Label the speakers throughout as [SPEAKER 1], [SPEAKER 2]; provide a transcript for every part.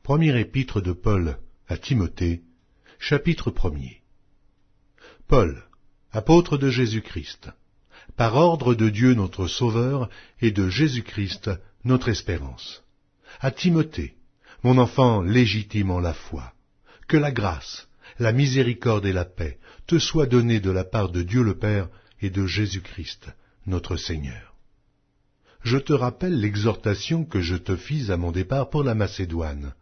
[SPEAKER 1] Premier épître de Paul à Timothée, chapitre 1er. Paul, apôtre de Jésus-Christ, par ordre de Dieu notre Sauveur et de Jésus-Christ notre espérance. À Timothée, mon enfant légitime en la foi, que la grâce, la miséricorde et la paix te soient données de la part de Dieu le Père et de Jésus-Christ notre Seigneur. Je te rappelle l'exhortation que je te fis à mon départ pour la Macédoine,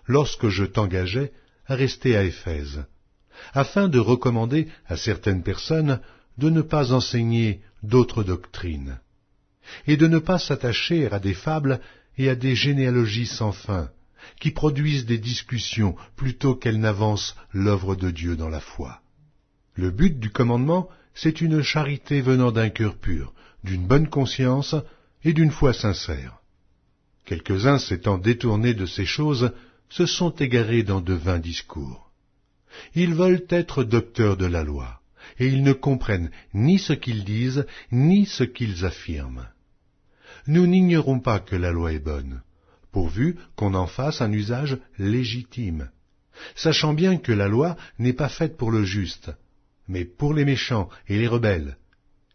[SPEAKER 1] lorsque je t'engageais à rester à Éphèse, afin de recommander à certaines personnes de ne pas enseigner d'autres doctrines, et de ne pas s'attacher à des fables et à des généalogies sans fin, qui produisent des discussions plutôt qu'elles n'avancent l'œuvre de Dieu dans la foi. Le but du commandement, c'est une charité venant d'un cœur pur, d'une bonne conscience et d'une foi sincère. Quelques-uns s'étant détournés de ces choses, se sont égarés dans de vains discours. Ils veulent être docteurs de la loi, et ils ne comprennent ni ce qu'ils disent, ni ce qu'ils affirment. Nous n'ignorons pas que la loi est bonne, pourvu qu'on en fasse un usage légitime, sachant bien que la loi n'est pas faite pour le juste, mais pour les méchants et les rebelles,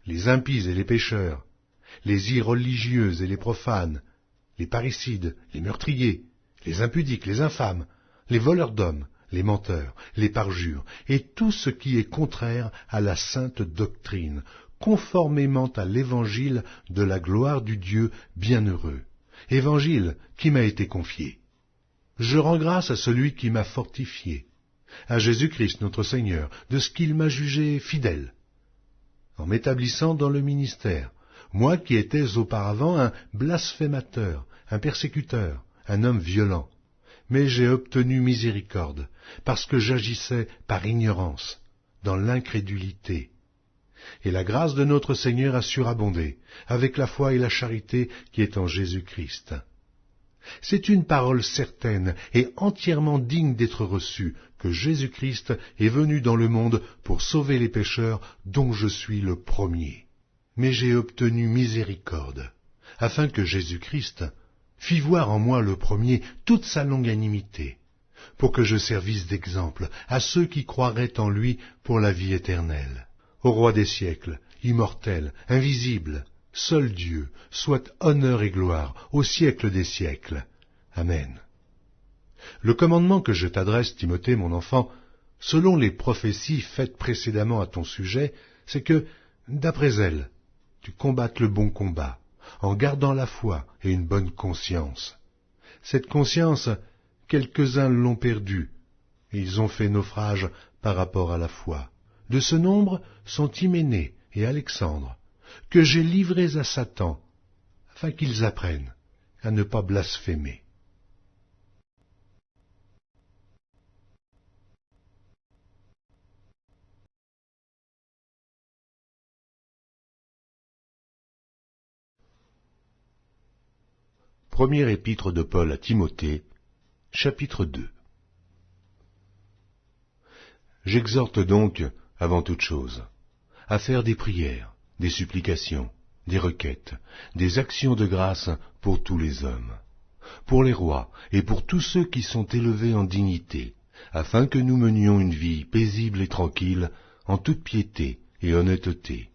[SPEAKER 1] les impies et les pécheurs, les irreligieux et les profanes, les parricides, les meurtriers, les impudiques, les infâmes, les voleurs d'hommes, les menteurs, les parjures, et tout ce qui est contraire à la sainte doctrine, conformément à l'évangile de la gloire du Dieu bienheureux, évangile qui m'a été confié. Je rends grâce à celui qui m'a fortifié, à Jésus-Christ notre Seigneur, de ce qu'il m'a jugé fidèle, en m'établissant dans le ministère, moi qui étais auparavant un blasphémateur, un persécuteur, un homme violent, mais j'ai obtenu miséricorde, parce que j'agissais par ignorance, dans l'incrédulité. Et la grâce de notre Seigneur a surabondé, avec la foi et la charité qui est en Jésus-Christ. C'est une parole certaine et entièrement digne d'être reçue, que Jésus-Christ est venu dans le monde pour sauver les pécheurs, dont je suis le premier. Mais j'ai obtenu miséricorde, afin que Jésus-Christ fit voir en moi le premier toute sa longanimité, pour que je servisse d'exemple à ceux qui croiraient en lui pour la vie éternelle. Au roi des siècles, immortel, invisible, seul Dieu, soit honneur et gloire au siècle des siècles. Amen. Le commandement que je t'adresse, Timothée, mon enfant, selon les prophéties faites précédemment à ton sujet, c'est que, d'après elles, tu combattes le bon combat, en gardant la foi et une bonne conscience. Cette conscience, quelques-uns l'ont perdue, et ils ont fait naufrage par rapport à la foi. De ce nombre sont Hyménée et Alexandre, que j'ai livrés à Satan, afin qu'ils apprennent à ne pas blasphémer. Premier épître de Paul à Timothée, chapitre 2. J'exhorte donc, avant toute chose, à faire des prières, des supplications, des requêtes, des actions de grâce pour tous les hommes, pour les rois et pour tous ceux qui sont élevés en dignité, afin que nous menions une vie paisible et tranquille, en toute piété et honnêteté.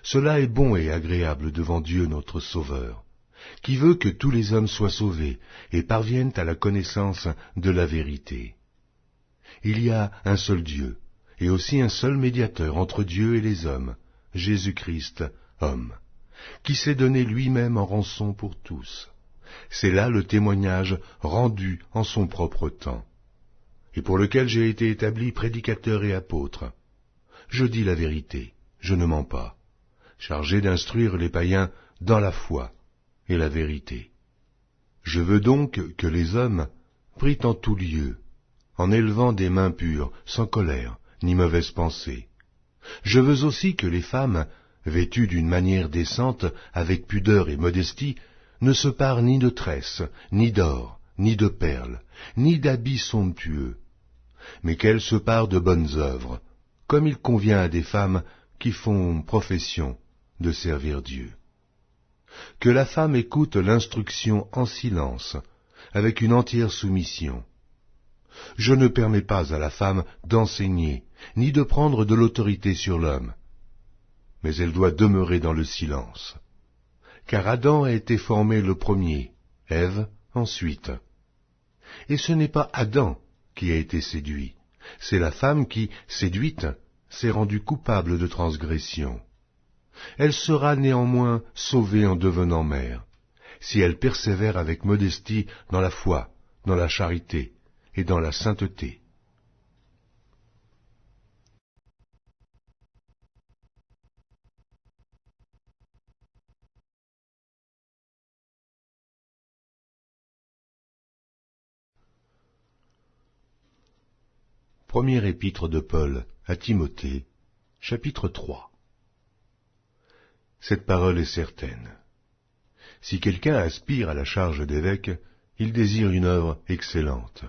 [SPEAKER 1] Cela est bon et agréable devant Dieu notre Sauveur, qui veut que tous les hommes soient sauvés et parviennent à la connaissance de la vérité. Il y a un seul Dieu, et aussi un seul médiateur entre Dieu et les hommes, Jésus-Christ, homme, qui s'est donné lui-même en rançon pour tous. C'est là le témoignage rendu en son propre temps, et pour lequel j'ai été établi prédicateur et apôtre. Je dis la vérité, je ne mens pas, chargé d'instruire les païens dans la foi et la vérité. Je veux donc que les hommes prient en tout lieu, en élevant des mains pures, sans colère, ni mauvaise pensée. Je veux aussi que les femmes, vêtues d'une manière décente, avec pudeur et modestie, ne se parent ni de tresses, ni d'or, ni de perles, ni d'habits somptueux, mais qu'elles se parent de bonnes œuvres, comme il convient à des femmes qui font profession de servir Dieu. Que la femme écoute l'instruction en silence, avec une entière soumission. Je ne permets pas à la femme d'enseigner, ni de prendre de l'autorité sur l'homme, mais elle doit demeurer dans le silence. Car Adam a été formé le premier, Ève ensuite. Et ce n'est pas Adam qui a été séduit, c'est la femme qui, séduite, s'est rendue coupable de transgression. Elle sera néanmoins sauvée en devenant mère, si elle persévère avec modestie dans la foi, dans la charité et dans la sainteté. Première épître de Paul à Timothée, chapitre 3. Cette parole est certaine. Si quelqu'un aspire à la charge d'évêque, il désire une œuvre excellente.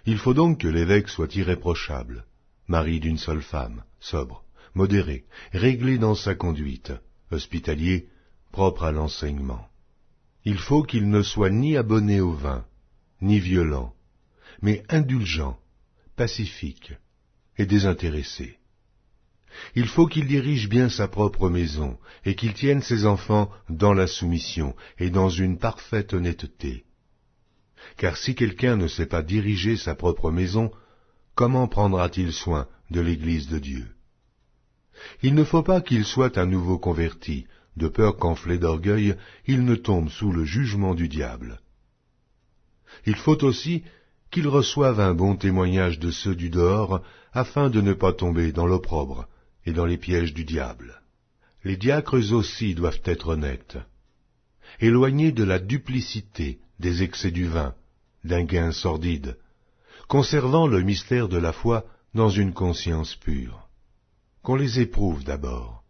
[SPEAKER 1] Il faut donc que l'évêque soit irréprochable, mari d'une seule femme, sobre, modéré, réglé dans sa conduite, hospitalier, propre à l'enseignement. Il faut qu'il ne soit ni abonné au vin, ni violent, mais indulgent, pacifique et désintéressé. Il faut qu'il dirige bien sa propre maison et qu'il tienne ses enfants dans la soumission et dans une parfaite honnêteté. Car si quelqu'un ne sait pas diriger sa propre maison, comment prendra-t-il soin de l'Église de Dieu? Il ne faut pas qu'il soit un nouveau converti, de peur qu'enflé d'orgueil, il ne tombe sous le jugement du diable. Il faut aussi qu'il reçoive un bon témoignage de ceux du dehors, afin de ne pas tomber dans l'opprobre et dans les pièges du diable. Les diacres aussi doivent être honnêtes, éloignés de la duplicité, des excès du vin, d'un gain sordide, conservant le mystère de la foi dans une conscience pure. Qu'on les éprouve d'abord,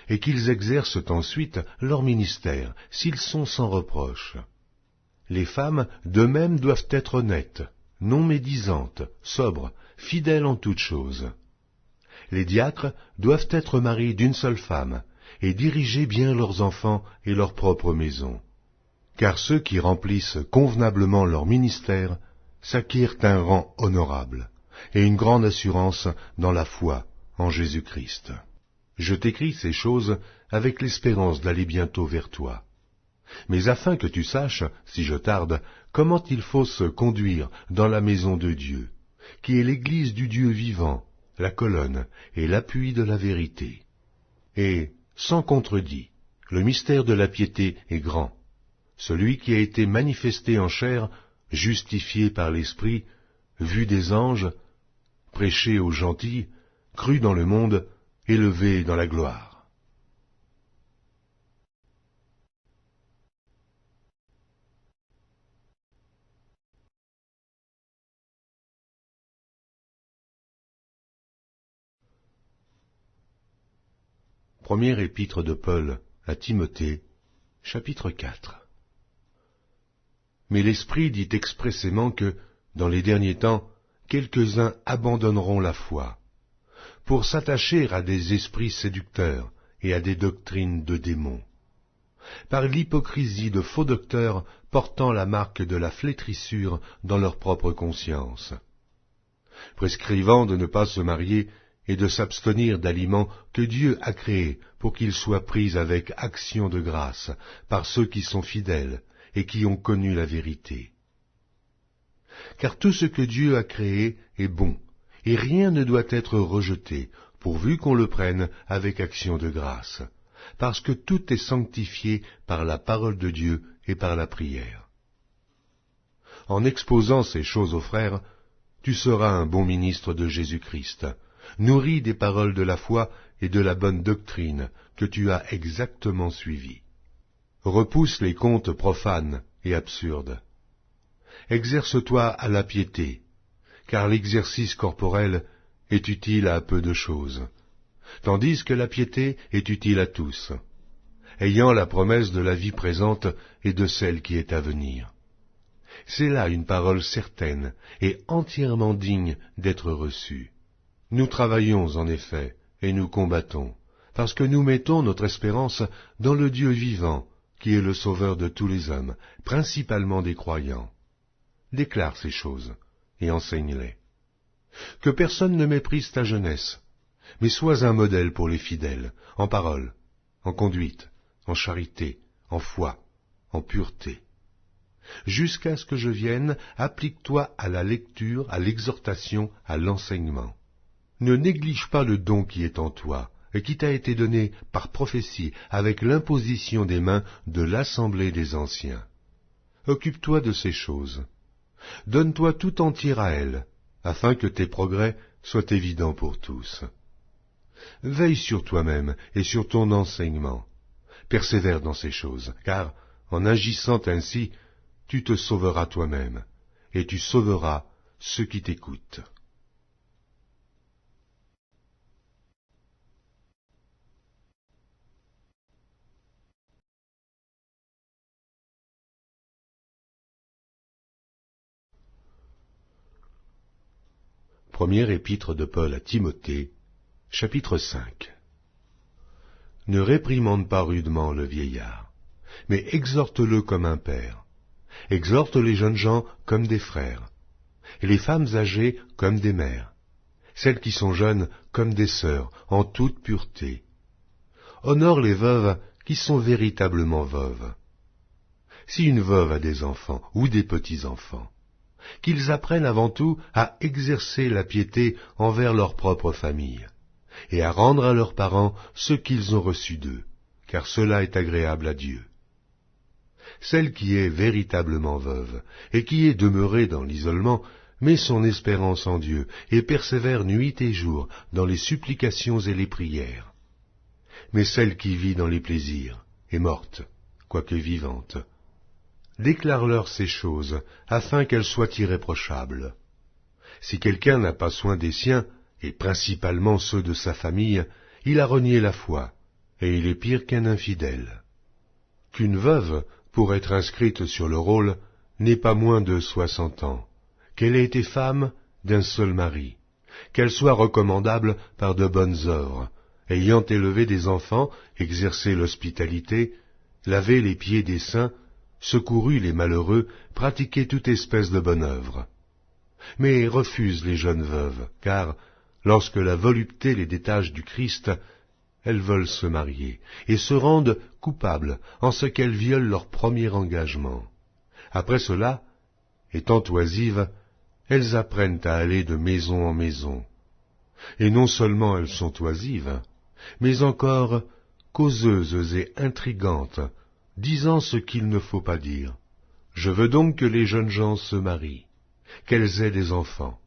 [SPEAKER 1] et qu'ils exercent ensuite leur ministère, s'ils sont sans reproche. Les femmes, de même, doivent être honnêtes, non médisantes, sobres, fidèles en toutes choses. Les diacres doivent être maris d'une seule femme, et diriger bien leurs enfants et leur propre maison. Car ceux qui remplissent convenablement leur ministère s'acquièrent un rang honorable, et une grande assurance dans la foi en Jésus-Christ. Je t'écris ces choses avec l'espérance d'aller bientôt vers toi. Mais afin que tu saches, si je tarde, comment il faut se conduire dans la maison de Dieu, qui est l'Église du Dieu vivant, la colonne et l'appui de la vérité. Et, sans contredit, le mystère de la piété est grand. Celui qui a été manifesté en chair, justifié par l'Esprit, vu des anges, prêché aux gentils, cru dans le monde, élevé dans la gloire. Première épître de Paul à Timothée, chapitre 4. Mais l'Esprit dit expressément que, dans les derniers temps, quelques-uns abandonneront la foi, pour s'attacher à des esprits séducteurs et à des doctrines de démons, par l'hypocrisie de faux docteurs portant la marque de la flétrissure dans leur propre conscience, prescrivant de ne pas se marier et de s'abstenir d'aliments que Dieu a créés pour qu'ils soient pris avec action de grâce par ceux qui sont fidèles et qui ont connu la vérité. Car tout ce que Dieu a créé est bon, et rien ne doit être rejeté, pourvu qu'on le prenne avec action de grâce, parce que tout est sanctifié par la parole de Dieu et par la prière. En exposant ces choses aux frères, tu seras un bon ministre de Jésus-Christ, nourri des paroles de la foi et de la bonne doctrine que tu as exactement suivies. Repousse les contes profanes et absurdes. Exerce-toi à la piété, car l'exercice corporel est utile à peu de choses, tandis que la piété est utile à tous, ayant la promesse de la vie présente et de celle qui est à venir. C'est là une parole certaine et entièrement digne d'être reçue. Nous travaillons en effet, et nous combattons, parce que nous mettons notre espérance dans le Dieu vivant, qui est le Sauveur de tous les hommes, principalement des croyants. déclare ces choses et enseigne-les. Que personne ne méprise ta jeunesse, mais sois un modèle pour les fidèles, en parole, en conduite, en charité, en foi, en pureté. Jusqu'à ce que je vienne, applique-toi à la lecture, à l'exhortation, à l'enseignement. Ne néglige pas le don qui est en toi, et qui t'a été donné par prophétie, avec l'imposition des mains de l'assemblée des anciens. Occupe-toi de ces choses. Donne-toi tout entier à elles, afin que tes progrès soient évidents pour tous. Veille sur toi-même et sur ton enseignement. Persévère dans ces choses, car, en agissant ainsi, tu te sauveras toi-même, et tu sauveras ceux qui t'écoutent. Première épître de Paul à Timothée, chapitre 5. Ne réprimande pas rudement le vieillard, mais exhorte-le comme un père. Exhorte les jeunes gens comme des frères, et les femmes âgées comme des mères, celles qui sont jeunes comme des sœurs, en toute pureté. Honore les veuves qui sont véritablement veuves. Si une veuve a des enfants ou des petits-enfants, qu'ils apprennent avant tout à exercer la piété envers leur propre famille, et à rendre à leurs parents ce qu'ils ont reçu d'eux, car cela est agréable à Dieu. Celle qui est véritablement veuve, et qui est demeurée dans l'isolement, met son espérance en Dieu, et persévère nuit et jour dans les supplications et les prières. Mais celle qui vit dans les plaisirs est morte, quoique vivante. Déclare-leur ces choses, afin qu'elles soient irréprochables. Si quelqu'un n'a pas soin des siens, et principalement ceux de sa famille, il a renié la foi, et il est pire qu'un infidèle. Qu'une veuve, pour être inscrite sur le rôle, n'ait pas moins de 60 ans, qu'elle ait été femme d'un seul mari, qu'elle soit recommandable par de bonnes œuvres, ayant élevé des enfants, exercé l'hospitalité, lavé les pieds des saints, secouru les malheureux, pratiqué toute espèce de bonne œuvre. Mais refuse les jeunes veuves, car, lorsque la volupté les détache du Christ, elles veulent se marier, et se rendent coupables en ce qu'elles violent leur premier engagement. Après cela, étant oisives, elles apprennent à aller de maison en maison. Et non seulement elles sont oisives, mais encore causeuses et intrigantes, disant ce qu'il ne faut pas dire. Je veux donc que les jeunes gens se marient, qu'elles aient des enfants,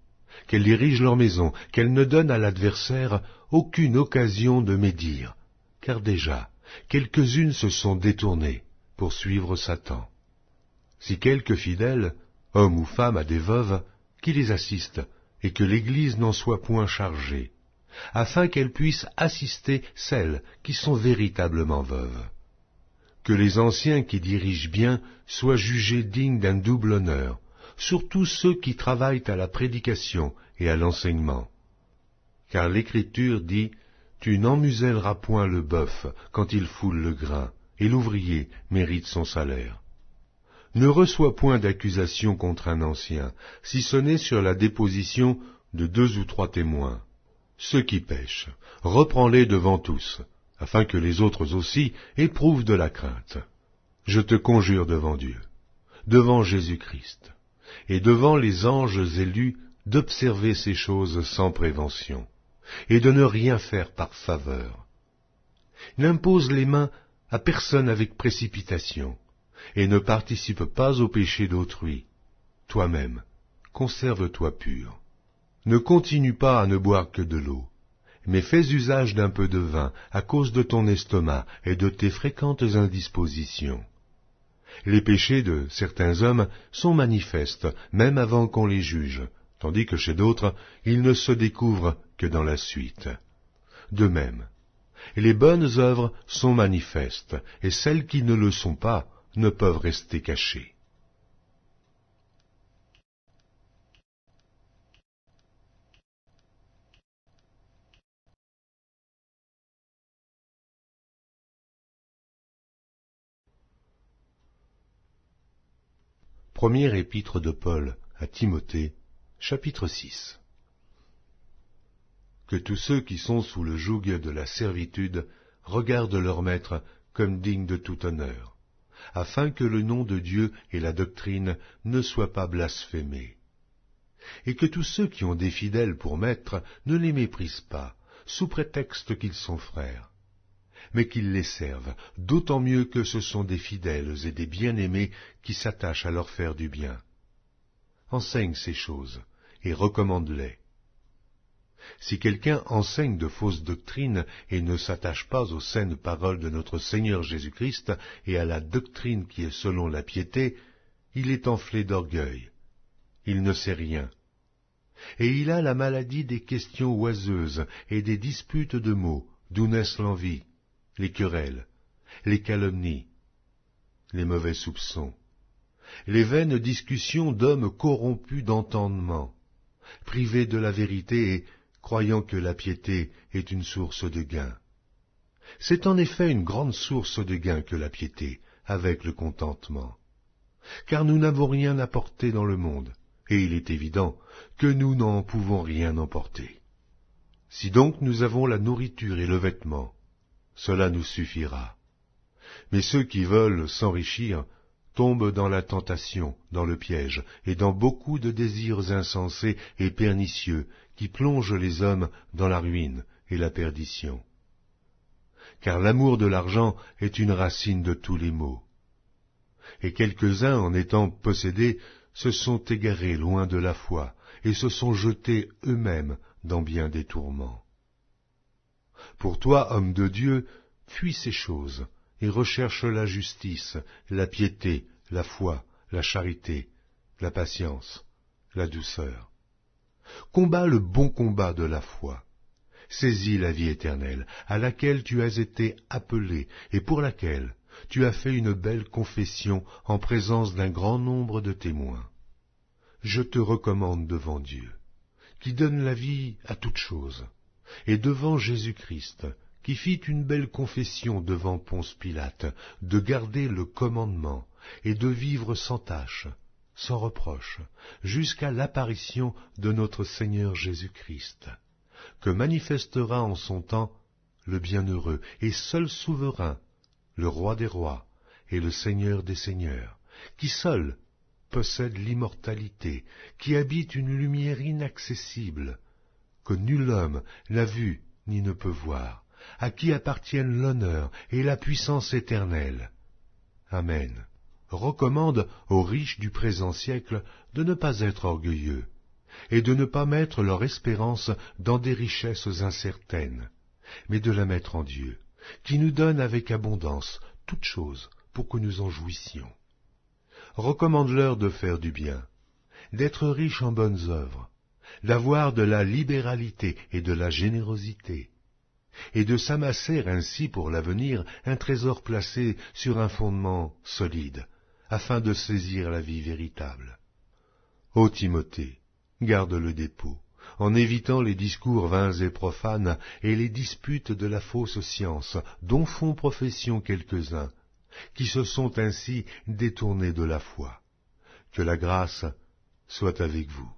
[SPEAKER 1] qu'elles dirigent leur maison, qu'elles ne donnent à l'adversaire aucune occasion de médire, car déjà, quelques-unes se sont détournées pour suivre Satan. Si quelque fidèle, homme ou femme, a des veuves, qui les assiste, et que l'Église n'en soit point chargée, afin qu'elle puisse assister celles qui sont véritablement veuves. Que les anciens qui dirigent bien soient jugés dignes d'un double honneur, surtout ceux qui travaillent à la prédication et à l'enseignement. Car l'Écriture dit « Tu n'emmuselleras point le bœuf quand il foule le grain, et l'ouvrier mérite son salaire. » Ne reçois point d'accusation contre un ancien, si ce n'est sur la déposition de 2 ou 3 témoins. Ceux qui pêchent, reprends-les devant tous, afin que les autres aussi éprouvent de la crainte. Je te conjure devant Dieu, devant Jésus-Christ, et devant les anges élus, d'observer ces choses sans prévention, et de ne rien faire par faveur. N'impose les mains à personne avec précipitation, et ne participe pas au péché d'autrui. Toi-même, conserve-toi pur. Ne continue pas à ne boire que de l'eau, mais fais usage d'un peu de vin à cause de ton estomac et de tes fréquentes indispositions. Les péchés de certains hommes sont manifestes, même avant qu'on les juge, tandis que chez d'autres, ils ne se découvrent que dans la suite. De même, les bonnes œuvres sont manifestes, et celles qui ne le sont pas ne peuvent rester cachées. Première épître de Paul à Timothée, chapitre 6. Que tous ceux qui sont sous le joug de la servitude regardent leur maître comme digne de tout honneur, afin que le nom de Dieu et la doctrine ne soient pas blasphémés. Et que tous ceux qui ont des fidèles pour maîtres ne les méprisent pas, sous prétexte qu'ils sont frères, mais qu'ils les servent, d'autant mieux que ce sont des fidèles et des bien-aimés qui s'attachent à leur faire du bien. Enseigne ces choses, et recommande-les. Si quelqu'un enseigne de fausses doctrines et ne s'attache pas aux saines paroles de notre Seigneur Jésus-Christ et à la doctrine qui est selon la piété, il est enflé d'orgueil. Il ne sait rien. Et il a la maladie des questions oiseuses et des disputes de mots, d'où naissent l'envie, les querelles, les calomnies, les mauvais soupçons, les vaines discussions d'hommes corrompus d'entendement, privés de la vérité et croyant que la piété est une source de gain. C'est en effet une grande source de gain que la piété, avec le contentement. Car nous n'avons rien apporté dans le monde, et il est évident que nous n'en pouvons rien emporter. Si donc nous avons la nourriture et le vêtement, cela nous suffira. Mais ceux qui veulent s'enrichir tombent dans la tentation, dans le piège, et dans beaucoup de désirs insensés et pernicieux qui plongent les hommes dans la ruine et la perdition. Car l'amour de l'argent est une racine de tous les maux. Et quelques-uns, en étant possédés, se sont égarés loin de la foi, et se sont jetés eux-mêmes dans bien des tourments. Pour toi, homme de Dieu, fuis ces choses, et recherche la justice, la piété, la foi, la charité, la patience, la douceur. Combat le bon combat de la foi. Saisis la vie éternelle, à laquelle tu as été appelé, et pour laquelle tu as fait une belle confession en présence d'un grand nombre de témoins. Je te recommande devant Dieu, qui donne la vie à toutes choses, et devant Jésus-Christ, qui fit une belle confession devant Ponce Pilate, de garder le commandement et de vivre sans tache, sans reproche, jusqu'à l'apparition de notre Seigneur Jésus-Christ, que manifestera en son temps le bienheureux et seul souverain, le roi des rois et le Seigneur des seigneurs, qui seul possède l'immortalité, qui habite une lumière inaccessible, que nul homme n'a vue ni ne peut voir, à qui appartiennent l'honneur et la puissance éternelle. Amen. Recommande aux riches du présent siècle de ne pas être orgueilleux, et de ne pas mettre leur espérance dans des richesses incertaines, mais de la mettre en Dieu, qui nous donne avec abondance toutes choses pour que nous en jouissions. Recommande-leur de faire du bien, d'être riches en bonnes œuvres, d'avoir de la libéralité et de la générosité, et de s'amasser ainsi pour l'avenir un trésor placé sur un fondement solide, afin de saisir la vie véritable. Ô Timothée, garde le dépôt, en évitant les discours vains et profanes et les disputes de la fausse science, dont font profession quelques-uns, qui se sont ainsi détournés de la foi. Que la grâce soit avec vous.